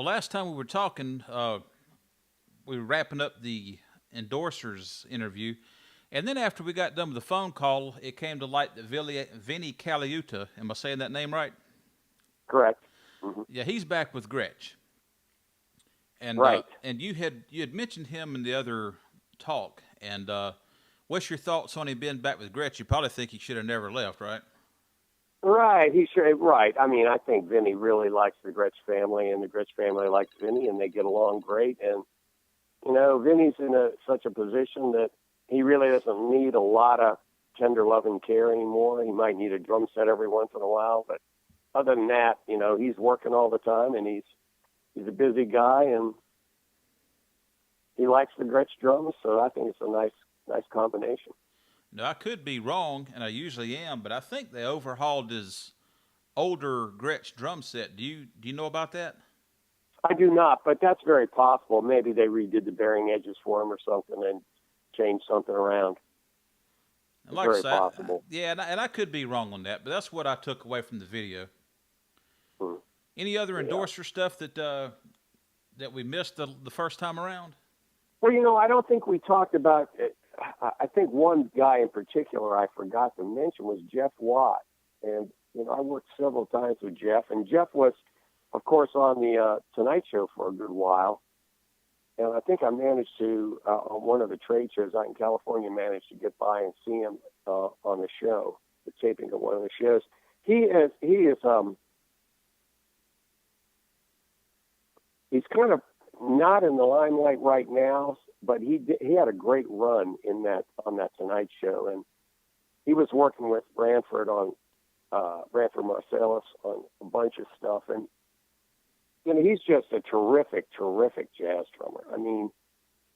Well, last time we were talking, we were wrapping up the endorsers interview, and then after we got done with the phone call, it came to light that Vinny Caliuta, am I saying that name right? Correct. Hmm. Yeah, he's back with Gretsch, Right. and you had mentioned him in the other talk, and what's your thoughts on him being back with Gretsch? You probably think he should have never left, right? Right. He should. Right. I mean, I think Vinny really likes the Gretsch family, and the Gretsch family likes Vinny, and they get along great. And Vinny's in such a position that he really doesn't need a lot of tender love and care anymore. He might need a drum set every once in a while, but other than that, he's working all the time, and he's a busy guy, and he likes the Gretsch drums. So I think it's a nice combination. No, I could be wrong, and I usually am, but I think they overhauled his older Gretsch drum set. Do you know about that? I do not, but that's very possible. Maybe they redid the bearing edges for him or something and changed something around. And It's like I very said, possible. yeah, and I could be wrong on that, but that's what I took away from the video. Hmm. Any other Yeah. endorser stuff that we missed the first time around? Well, I don't think we talked about it. I think one guy in particular I forgot to mention was Jeff Watt. And, I worked several times with Jeff. And Jeff was, of course, on the Tonight Show for a good while. And I think I managed to, on one of the trade shows out in California, managed to get by and see him on the show, the taping of one of the shows. He's kind of not in the limelight right now, but he had a great run on that Tonight Show, and he was working with Branford Marsalis on a bunch of stuff, and he's just a terrific jazz drummer. I mean,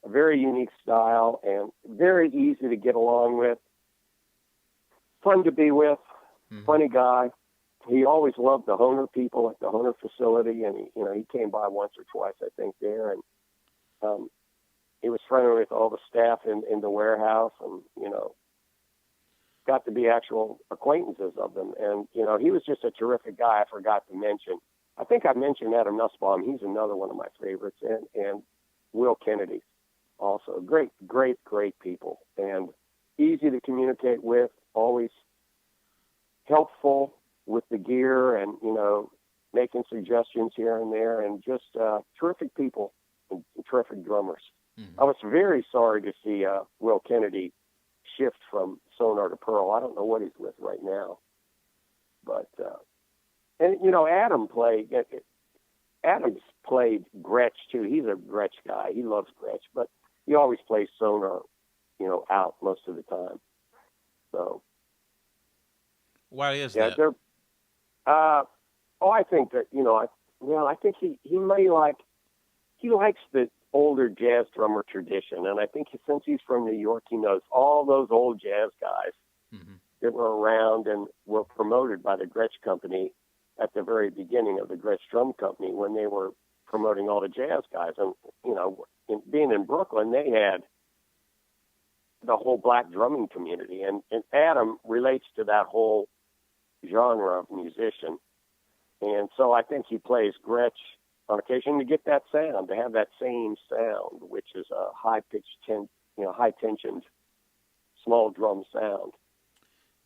a very unique style and very easy to get along with, fun to be with, funny guy. He always loved the Hohner people at the Hohner facility, and he came by once or twice, I think, there, and he was friendly with all the staff in the warehouse, and got to be actual acquaintances of them. And he was just a terrific guy. I forgot to mention. I think I mentioned Adam Nussbaum. He's another one of my favorites, and Will Kennedy, also great people, and easy to communicate with, always helpful with the gear, and making suggestions here and there, and just terrific people and terrific drummers. Mm-hmm. I was very sorry to see Will Kennedy shift from Sonor to Pearl. I don't know what he's with right now, but and Adam's played Gretsch too. He's a Gretsch guy. He loves Gretsch, but he always plays Sonor, out most of the time. So Why is yeah, that? they're. I think that I think he likes the older jazz drummer tradition, and I think since he's from New York, he knows all those old jazz guys that were around and were promoted by the Gretsch Company at the very beginning of the Gretsch Drum Company when they were promoting all the jazz guys. And being in Brooklyn, they had the whole black drumming community, and Adam relates to that whole genre of musician. And so I think he plays Gretsch on occasion to get that sound, to have that same sound, which is a high-pitched, high-tensioned, small drum sound.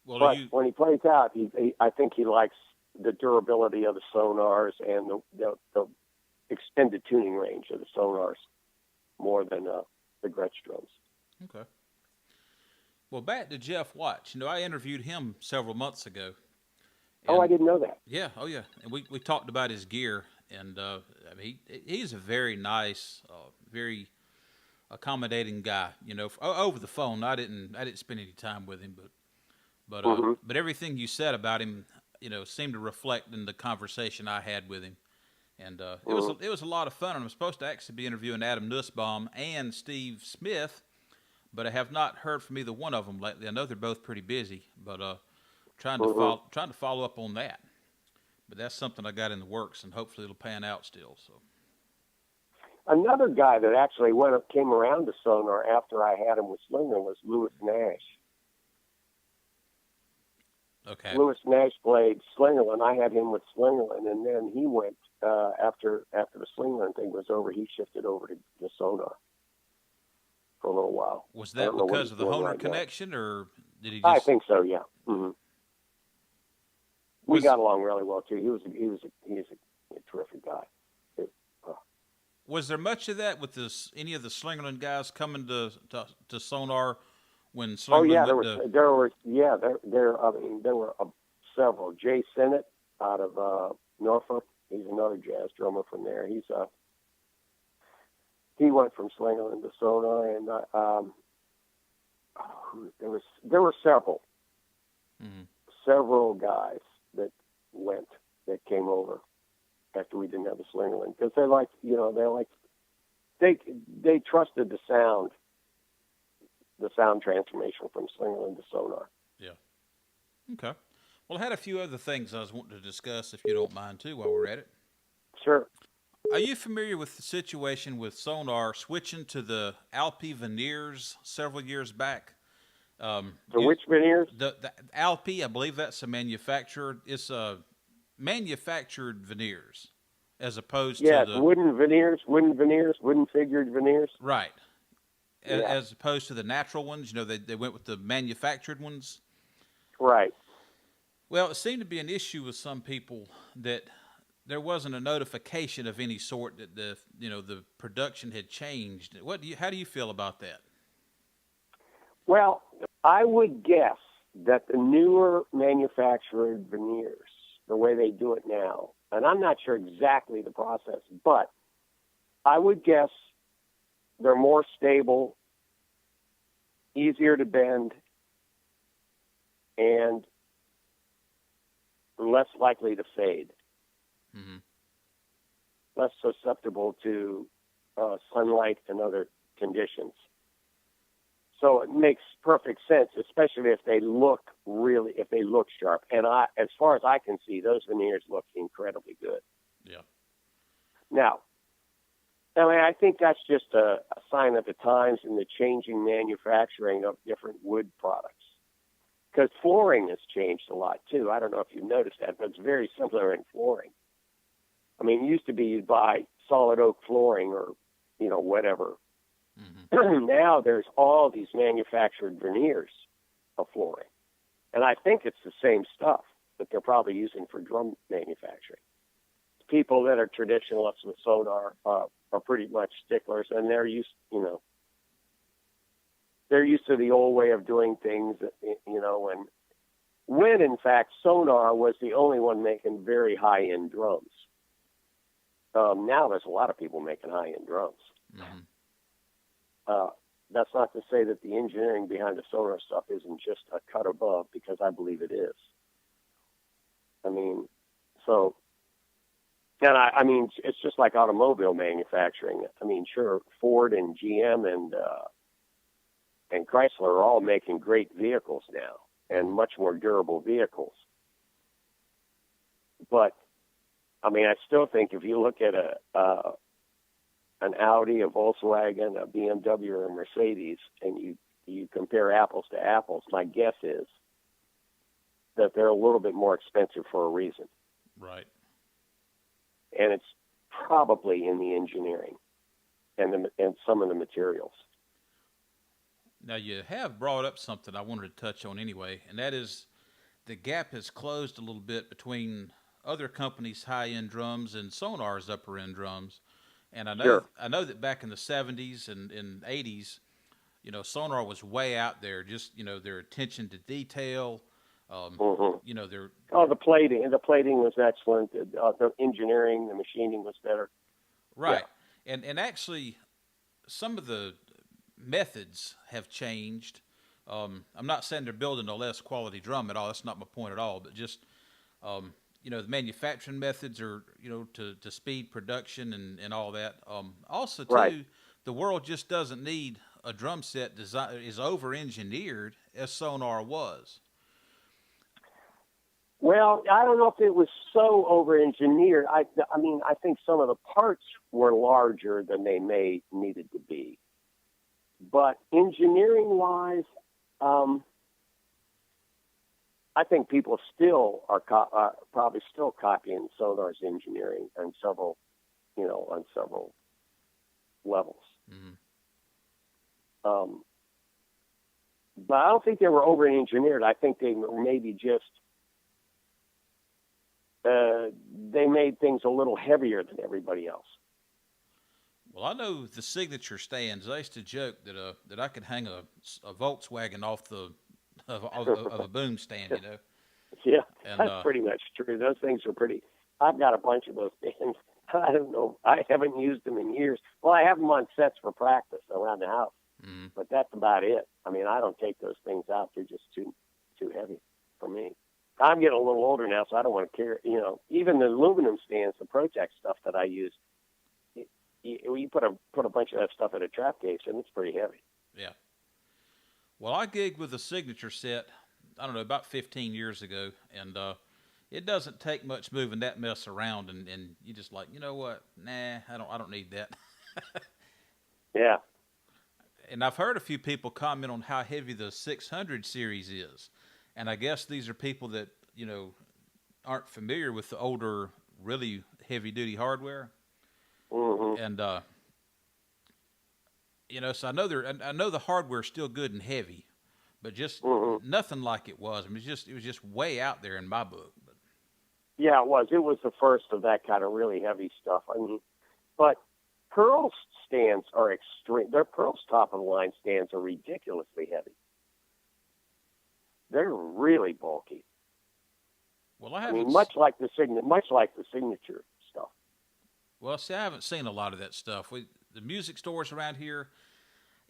Well, But when he plays out, I think he likes the durability of the Sonars and the extended tuning range of the Sonars more than the Gretsch drums. okay. Well, back to Jeff Watch. I interviewed him several months ago. I didn't know that. Yeah, oh yeah, and we talked about his gear, and I mean, he's a very nice, very accommodating guy. Over the phone, I didn't spend any time with him, but everything you said about him, seemed to reflect in the conversation I had with him, and it was a lot of fun. And I'm supposed to actually be interviewing Adam Nussbaum and Steve Smith, but I have not heard from either one of them lately. I know they're both pretty busy, but trying to follow up on that. But that's something I got in the works, and hopefully it'll pan out still. So Another guy that actually came around to Sonor after I had him with Slinger was Louis Nash. okay, Louis Nash played Slingerland. I had him with Slingerland, and then he went after the Slingland thing was over, he shifted over to Sonor for a little while. Was I that don't know what because he's of the doing Hohner right now. connection, or did he I just think so. Yeah. We was got along really well too. He's a terrific guy. It, uh, was there much of that with any of the Slingerland guys coming to Sonar when oh Slingerland yeah, went to? I mean, there were several. Jay Sinnott out of Norfolk. He's another jazz drummer from there. He went from Slingerland to Sonor, and there were several guys that came over after we didn't have the Slingerland, because they trusted the sound transformation from Slingerland to Sonor. Yeah. Okay. Well, I had a few other things I was wanting to discuss, if you don't mind, too, while we're at it. Sure. Are you familiar with the situation with Sonar switching to the Alpi veneers several years back? Which veneers? The Alpi, I believe that's a manufacturer. It's manufactured veneers, as opposed to Yes, the wooden figured veneers. right, Yeah. as opposed to the natural ones. They went with the manufactured ones. Right. Well, it seemed to be an issue with some people that there wasn't a notification of any sort that the production had changed. How do you feel about that? Well, I would guess that the newer manufactured veneers, the way they do it now, and I'm not sure exactly the process, but I would guess they're more stable, easier to bend, and less likely to fade. Mm-hmm. Less susceptible to sunlight and other conditions. So it makes perfect sense, especially if they look sharp. And as far as I can see, those veneers look incredibly good. Yeah. Now, I mean, I think that's just a sign of the times and the changing manufacturing of different wood products. Because flooring has changed a lot too. I don't know if you've noticed that, but it's very similar in flooring. I mean, it used to be you'd buy solid oak flooring or, whatever. Mm-hmm. Now there's all these manufactured veneers of flooring. And I think it's the same stuff that they're probably using for drum manufacturing. People that are traditionalists with Sonor are pretty much sticklers, and they're used to the old way of doing things, and when in fact Sonor was the only one making very high-end drums. Now there's a lot of people making high-end drums. Mm-hmm. That's not to say that the engineering behind the Sonor stuff isn't just a cut above, because I believe it is. I mean, it's just like automobile manufacturing. I mean, sure, Ford and GM and Chrysler are all making great vehicles now, and much more durable vehicles. But I mean, I still think if you look at an Audi, a Volkswagen, a BMW, or a Mercedes, and you compare apples to apples, my guess is that they're a little bit more expensive for a reason. Right. And it's probably in the engineering and some of the materials. Now, you have brought up something I wanted to touch on anyway, and that is the gap has closed a little bit between other companies' high-end drums and Sonar's upper-end drums. And I know that back in the 70s and 80s, Sonor was way out there, just, their attention to detail. The plating was excellent. The engineering, the machining was better. Right. Yeah. And actually, some of the methods have changed. I'm not saying they're building a less quality drum at all. That's not my point at all. But just, the manufacturing methods are, to speed production and all that. Also, too, right. The world just doesn't need a drum set is over-engineered as Sonor was. Well, I don't know if it was so over-engineered. I mean, I think some of the parts were larger than they needed to be. But engineering-wise, I I think people still are probably still copying Sonar's engineering on several, on several levels. Mm-hmm. But I don't think they were over-engineered. I think they were maybe just they made things a little heavier than everybody else. Well, I know the signature stands. I used to joke that I could hang a Volkswagen off of a boom stand, Yeah, And that's pretty much true. Those things are pretty. I've got a bunch of those stands. I don't know. I haven't used them in years. Well, I have them on sets for practice around the house, but that's about it. I mean, I don't take those things out. They're just too heavy for me. I'm getting a little older now, so I don't want to carry. Even the aluminum stands, the Protect stuff that I use, you put a bunch of that stuff in a trap case, and it's pretty heavy. Yeah. Well, I gigged with a signature set, I don't know, about 15 years ago, and it doesn't take much moving that mess around, and you just like, you know what? Nah, I don't need that. Yeah. And I've heard a few people comment on how heavy the 600 series is, and I guess these are people that aren't familiar with the older, really heavy duty hardware. Mm-hmm. And so I know the hardware's still good and heavy, but just nothing like it was. I mean, it was just way out there in my book. But yeah, it was. It was the first of that kind of really heavy stuff. I mean, but Pearl's stands are extreme. Their Pearl's top of the line stands are ridiculously heavy. They're really bulky. Well, I mean, much like the signature stuff. Well, see, I haven't seen a lot of that stuff. The music stores around here,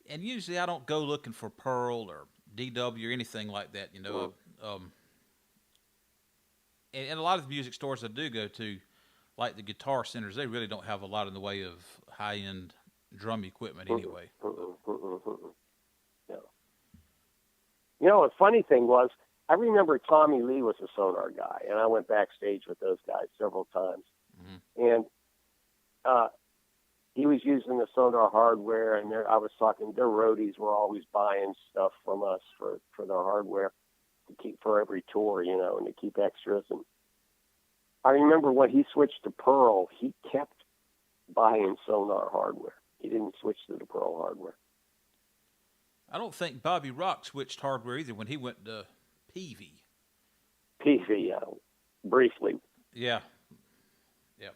and usually I don't go looking for Pearl or DW or anything like that, and a lot of the music stores I do go to, like the Guitar Centers, they really don't have a lot in the way of high-end drum equipment anyway. No. The funny thing was, I remember Tommy Lee was a Sonor guy, and I went backstage with those guys several times. And he was using the Sonor hardware, and I was talking, their roadies were always buying stuff from us for their hardware to keep for every tour, and to keep extras. And I remember when he switched to Pearl, he kept buying Sonor hardware. He didn't switch to the Pearl hardware. I don't think Bobby Rock switched hardware either when he went to Peavey. Peavey, briefly. Yeah. Yep.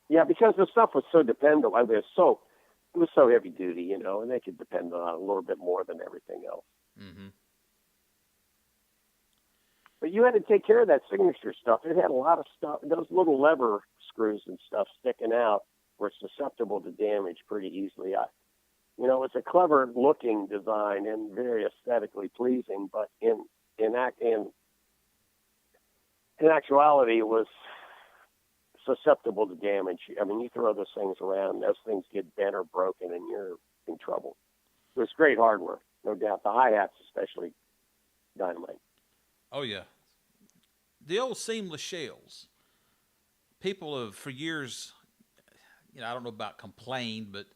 Yeah, because the stuff was so dependable. It was so heavy duty, and they could depend on it a little bit more than everything else. Mm-hmm. But you had to take care of that signature stuff. It had a lot of stuff. Those little lever screws and stuff sticking out were susceptible to damage pretty easily. It's a clever-looking design and very aesthetically pleasing, but in actuality, it was susceptible to damage. I mean, you throw those things around, those things get bent or broken, and you're in trouble. It was great hardware, no doubt. The hi-hats especially, dynamite. Oh, yeah. The old seamless shells. People have, for years, I don't know about complained, but,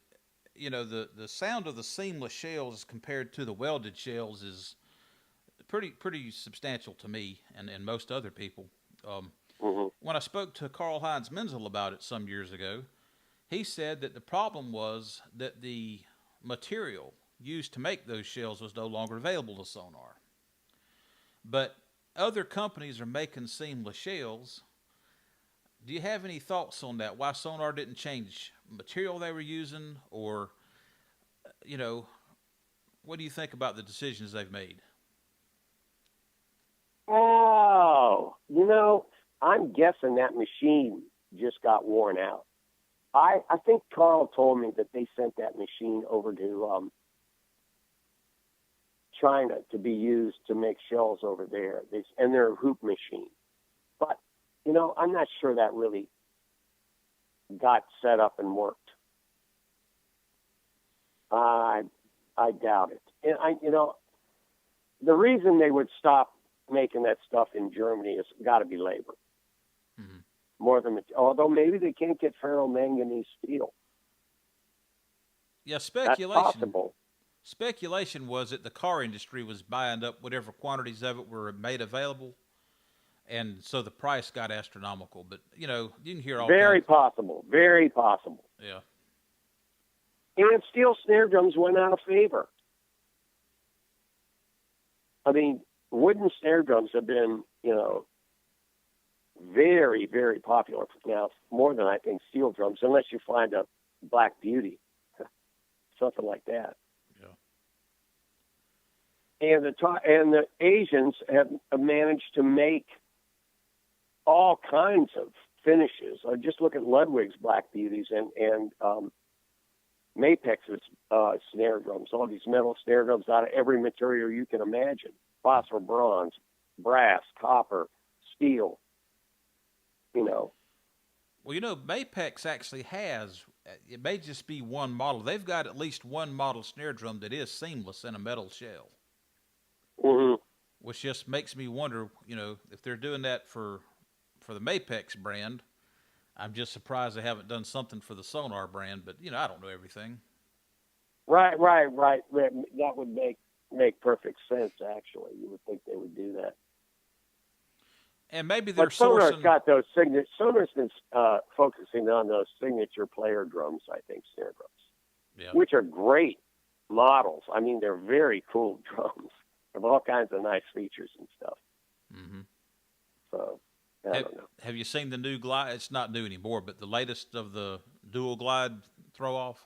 the sound of the seamless shells compared to the welded shells is pretty substantial to me and most other people. When I spoke to Karl-Heinz Menzel about it some years ago, he said that the problem was that the material used to make those shells was no longer available to Sonor. But other companies are making seamless shells. Do you have any thoughts on that? Why Sonor didn't change material they were using, or, what do you think about the decisions they've made? Oh, I'm guessing that machine just got worn out. I think Carl told me that they sent that machine over to China to be used to make shells over there. And they're a hoop machine. But, I'm not sure that really got set up and worked. I doubt it. And the reason they would stop making that stuff in Germany has got to be labor. More than, although maybe they can't get ferromanganese steel. Yeah, speculation. That's possible. Speculation was that the car industry was buying up whatever quantities of it were made available, and so the price got astronomical. But you can hear all Very kinds. possible. Very possible. Yeah. And steel snare drums went out of favor. I mean, wooden snare drums have been, very, very popular now, more than I think steel drums, unless you find a Black Beauty, something like that. Yeah. And the Asians have managed to make all kinds of finishes. Just look at Ludwig's Black Beauties and Mapex's snare drums. All these metal snare drums out of every material you can imagine: phosphor, bronze, brass, copper, steel. Well, Mapex actually has. It may just be one model. They've got at least one model snare drum that is seamless in a metal shell. Mm-hmm. Which just makes me wonder, if they're doing that for the Mapex brand. I'm just surprised they haven't done something for the Sonor brand, but I don't know everything. Right. That would make perfect sense. Actually, you would think they would do that. And maybe they're Sonor's sourcing. got those signature. Sonor's been focusing on those signature player drums, I think, snare drums, which are great models. I mean, they're very cool drums. They have all kinds of nice features and stuff. Mm-hmm. So, I don't know. Have you seen the new glide? It's not new anymore, but the latest of the dual glide throw off?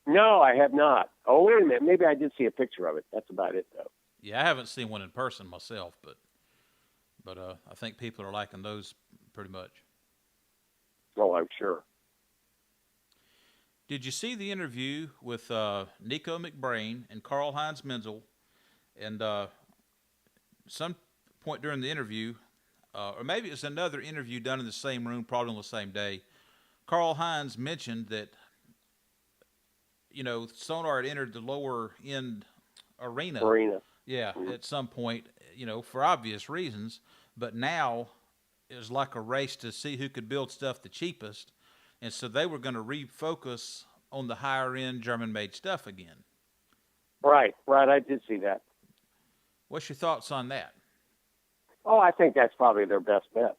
No, I have not. Oh, wait a minute. Maybe I did see a picture of it. That's about it, though. Yeah, I haven't seen one in person myself, but I think people are liking those pretty much. Oh, I'm sure. Did you see the interview with Nico McBrain and Karl-Heinz Menzel? And some point during the interview, or maybe it was another interview done in the same room, probably on the same day, Karl-Heinz mentioned that, Sonor had entered the lower end arena. Yeah, Mm-hmm. at some point, for obvious reasons. But now it was like a race to see who could build stuff the cheapest. And so they were going to refocus on the higher end German-made stuff again. Right. I did see that. What's your thoughts on that? Oh, I think that's probably their best bet.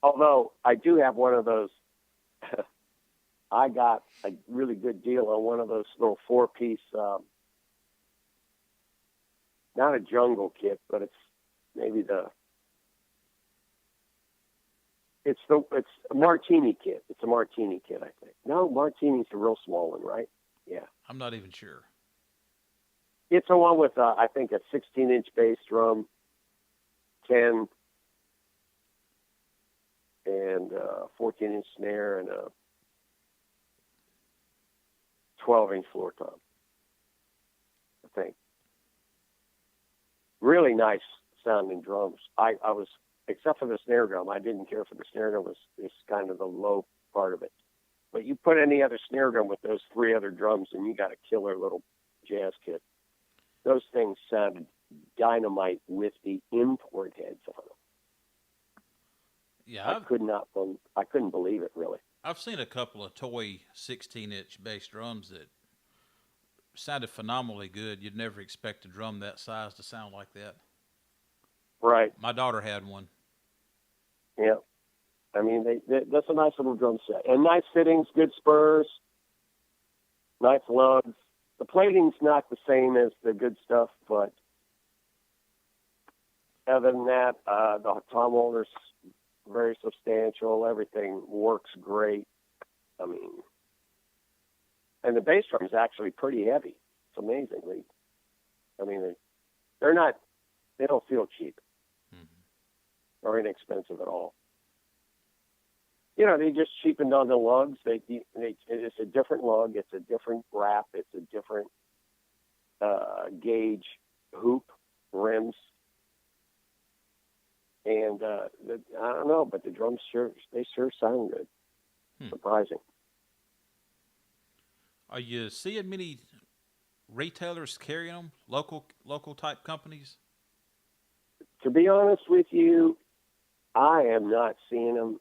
Although I do have one of those. I got a really good deal on one of those little 4-piece, not a jungle kit, but it's maybe it's a martini kit. It's a martini kit, I think. No, martini's a real small one, right? Yeah. I'm not even sure. It's the one with, I think, a 16-inch bass drum, 10, and 14-inch snare, and a 12-inch floor tom, I think. Really nice sounding drums. I was, except for the snare drum, I didn't care for the snare drum. It's kind of the low part of it. But you put any other snare drum with those 3 other drums, and you got a killer little jazz kit. Those things sounded dynamite with the import heads on them. Yeah, I couldn't believe it, really. I've seen a couple of toy 16-inch bass drums that sounded phenomenally good. You'd never expect a drum that size to sound like that. Right. My daughter had one. Yeah. I mean, that's a nice little drum set. And nice fittings, good spurs, nice lugs. The plating's not the same as the good stuff, but other than that, the tom holder's very substantial. Everything works great. I mean, and the bass drum is actually pretty heavy. It's amazingly. I mean, they don't feel cheap or inexpensive at all. They just cheapened on the lugs. It's a different lug. It's a different wrap. It's a different gauge hoop, rims. And I don't know, but the drums sure sound good. Surprising. Are you seeing many retailers carrying them? Local type companies? To be honest with you, I am not seeing them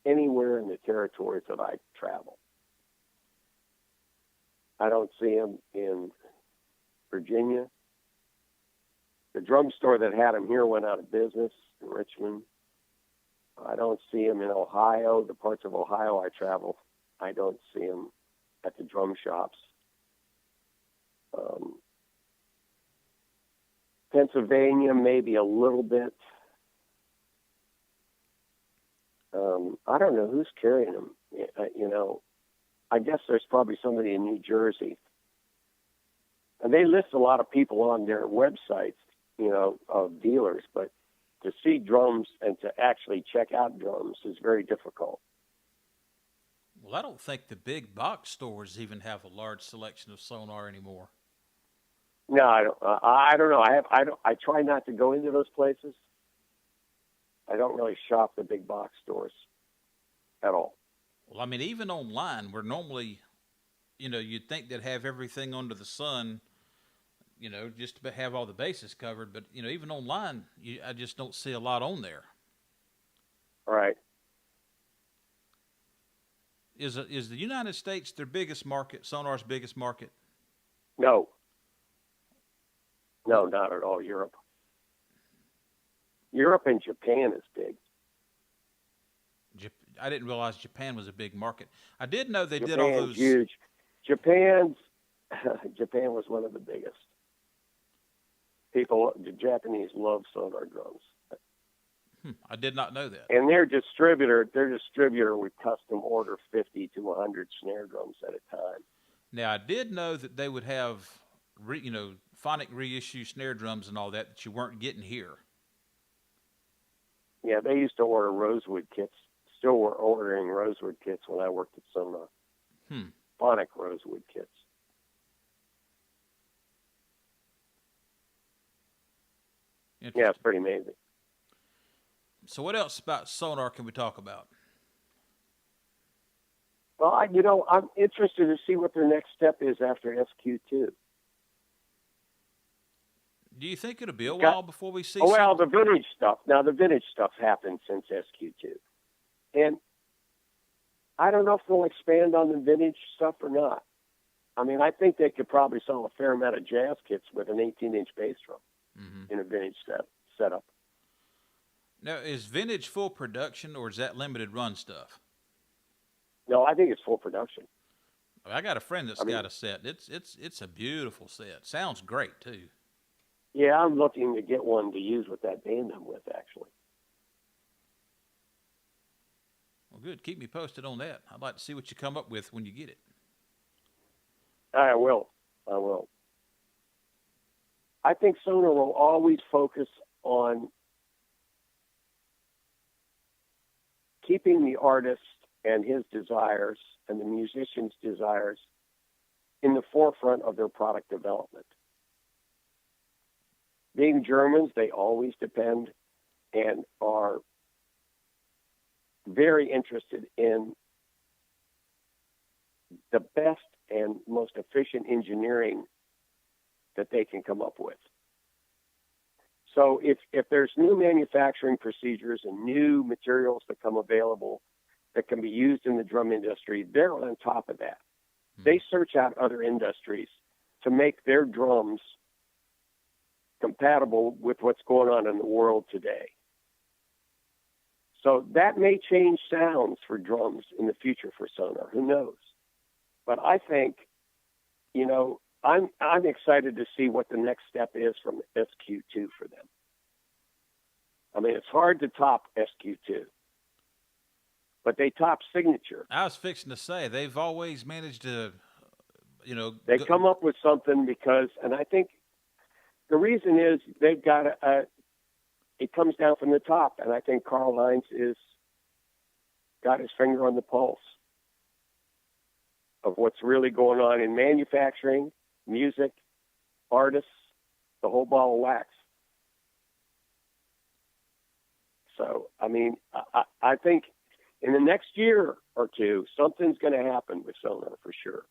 anywhere in the territories that I travel. I don't see them in Virginia. The drum store that had them here went out of business in Richmond. I don't see them in Ohio. The parts of Ohio I travel, I don't see them at the drum shops. Pennsylvania, maybe a little bit. I don't know who's carrying them. I guess there's probably somebody in New Jersey. And they list a lot of people on their websites, of dealers, but to see drums and to actually check out drums is very difficult. Well, I don't think the big box stores even have a large selection of Sonor anymore. No, I don't. I don't know. I try not to go into those places. I don't really shop the big box stores at all. Well, I mean, even online, we're normally, you'd think they'd have everything under the sun, just to have all the bases covered. But, even online, I just don't see a lot on there. All right. Is the United States their biggest market, Sonor's biggest market? No. No, not at all. Europe and Japan is big. I didn't realize Japan was a big market. I did know they did Japan's all those. Huge. Japan was one of the biggest. The Japanese love Sonor drums. I did not know that. And their distributor would custom order 50 to 100 snare drums at a time. Now, I did know that they would have, phonic reissue snare drums and all that you weren't getting here. Yeah, they used to order rosewood kits. Still were ordering rosewood kits when I worked at Sonor. Phonic rosewood kits. Yeah, it's pretty amazing. So what else about Sonor can we talk about? Well, I'm interested to see what their next step is after SQ2. Do you think it'll be a while before we see the vintage stuff. Now, the vintage stuff happened since SQ2. And I don't know if they'll expand on the vintage stuff or not. I mean, I think they could probably sell a fair amount of jazz kits with an 18-inch bass drum in a vintage setup. Now, is vintage full production or is that limited run stuff? No, I think it's full production. I got a friend that's got a set. It's a beautiful set. Sounds great too. Yeah, I'm looking to get one to use with that band I'm with, actually. Well, good. Keep me posted on that. I'd like to see what you come up with when you get it. I will. I think Sonor will always focus on keeping the artist and his desires and the musician's desires in the forefront of their product development. Being Germans, they always depend and are very interested in the best and most efficient engineering that they can come up with. So if there's new manufacturing procedures and new materials that come available that can be used in the drum industry, they're on top of that. They search out other industries to make their drums compatible with what's going on in the world today. So that may change sounds for drums in the future for Sonor. Who knows? But I think, I'm excited to see what the next step is from SQ2 for them. I mean, it's hard to top SQ2, but they top Signature. I was fixing to say they've always managed to, They come up with something because, and I think the reason is they've got it comes down from the top, and I think Karl Heinz got his finger on the pulse of what's really going on in manufacturing, music, artists, the whole ball of wax. So, I mean, I think in the next year or two, something's going to happen with Sonor for sure.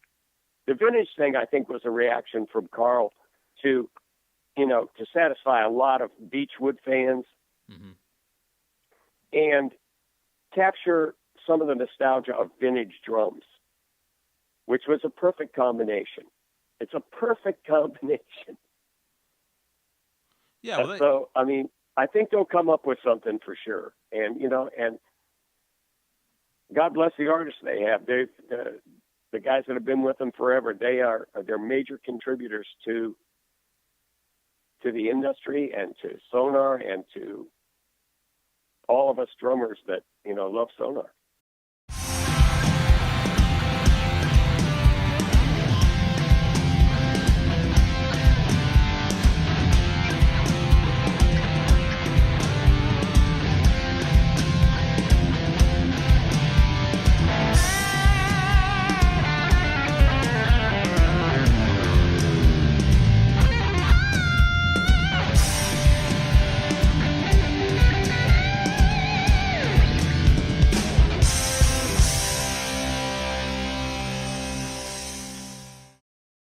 The vintage thing, I think, was a reaction from Karl to satisfy a lot of Beechwood fans and capture some of the nostalgia of vintage drums. which was a perfect combination. It's a perfect combination. Yeah, well, So, I mean, I think they'll come up with something for sure. And, and God bless the artists they have. The guys that have been with them forever, they're major contributors to the industry and to Sonor and to all of us drummers that, love Sonor.